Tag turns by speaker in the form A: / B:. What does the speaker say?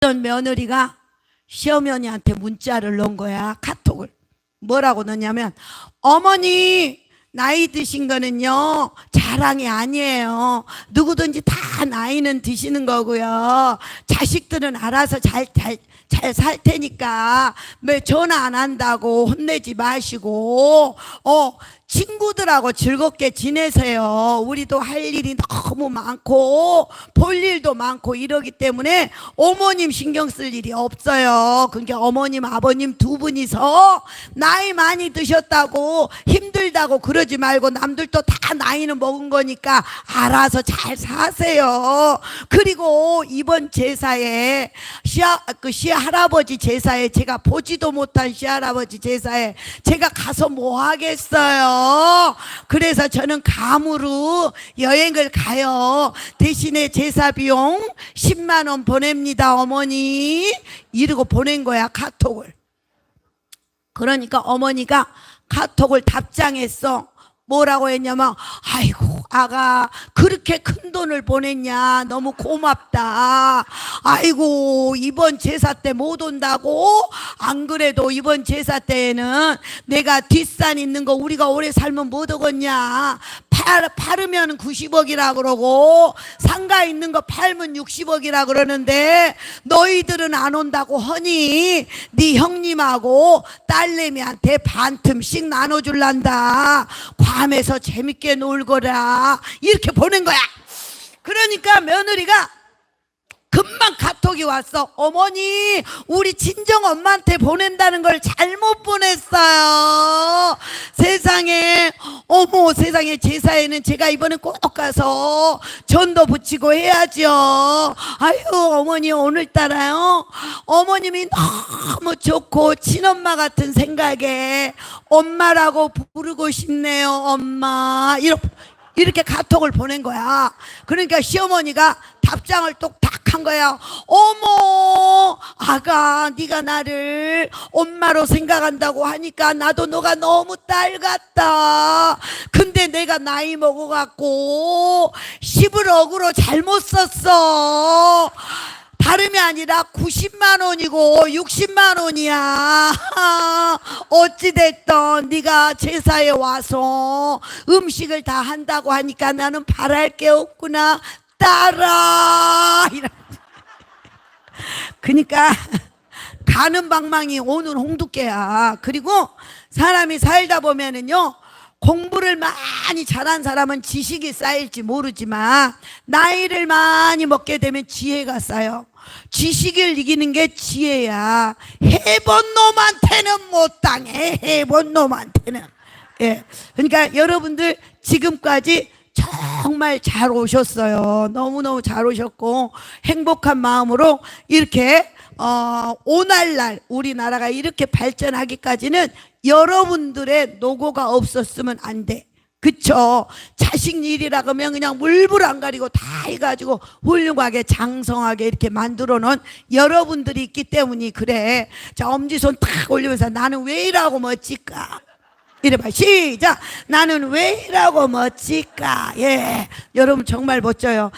A: 어떤 며느리가 시어머니한테 문자를 넣은 거야. 카톡을. 뭐라고 넣냐면, 어머니 나이 드신 거는요 자랑이 아니에요. 누구든지 다 나이는 드시는 거고요. 자식들은 알아서 잘 살 테니까 왜 전화 안 한다고 혼내지 마시고 친구들하고 즐겁게 지내세요. 우리도 할 일이 너무 많고 볼 일도 많고 이러기 때문에 어머님 신경 쓸 일이 없어요. 그러니까 어머님 아버님 두 분이서 나이 많이 드셨다고 힘들다고 그러지 말고 남들도 다 나이는 먹은 거니까 알아서 잘 사세요. 그리고 이번 제사에 시할아버지 제사에 제가 보지도 못한 시할아버지 제사에 제가 가서 뭐 하겠어요. 그래서 저는 감으로 여행을 가요. 대신에 제사 비용 10만 원 보냅니다 어머니. 이러고 보낸 거야 카톡을. 그러니까 어머니가 카톡을 답장했어. 뭐라고 했냐면, 아이고 아가 그렇게 큰 돈을 보냈냐, 너무 고맙다. 아이고 이번 제사 때 못 온다고? 안 그래도 이번 제사 때에는 내가 뒷산 있는 거 우리가 오래 살면 못 오겠냐, 팔으면 90억이라 그러고 상가 있는 거 팔면 60억이라 그러는데 너희들은 안 온다고 허니 네 형님하고 딸내미한테 반틈씩 나눠줄란다. 괌에서 재밌게 놀거라. 이렇게 보낸 거야. 그러니까 며느리가 금방 카톡이 왔어. 어머니 우리 친정 엄마한테 보낸다는 걸 잘못 보냈어요. 세상에, 어머 세상에, 제사에는 제가 이번에 꼭 가서 전도 붙이고 해야죠. 아유 어머니 오늘따라요 어머님이 너무 좋고 친엄마 같은 생각에 엄마라고 부르고 싶네요 엄마. 이렇게 카톡을 보낸 거야. 그러니까 시어머니가 답장을 똑딱 한 거야. 어머 아가 네가 나를 엄마로 생각한다고 하니까 나도 너가 너무 딸 같다. 근데 내가 나이 먹어갖고 10억으로 잘못 썼어. 다름이 아니라 90만 원이고 60만 원이야. 어찌됐든 네가 제사에 와서 음식을 다 한다고 하니까 나는 바랄 게 없구나 딸아. 그러니까 가는 방망이 오는 홍두깨야. 그리고 사람이 살다 보면은요 공부를 많이 잘한 사람은 지식이 쌓일지 모르지만 나이를 많이 먹게 되면 지혜가 쌓여. 지식을 이기는 게 지혜야. 해본 놈한테는 못 당해. 해본 놈한테는. 예. 그러니까 여러분들 지금까지 정말 잘 오셨어요. 너무너무 잘 오셨고 행복한 마음으로 이렇게 오늘날 우리나라가 이렇게 발전하기까지는 여러분들의 노고가 없었으면 안 돼. 그쵸? 자식 일이라 그러면 그냥 물불 안 가리고 다 해가지고 훌륭하게 장성하게 이렇게 만들어 놓은 여러분들이 있기 때문이 그래. 자, 엄지손 탁 올리면서 나는 왜 이라고 멋질까? 이래봐. 시작. 나는 왜 이라고 멋질까? 예, 여러분 정말 멋져요.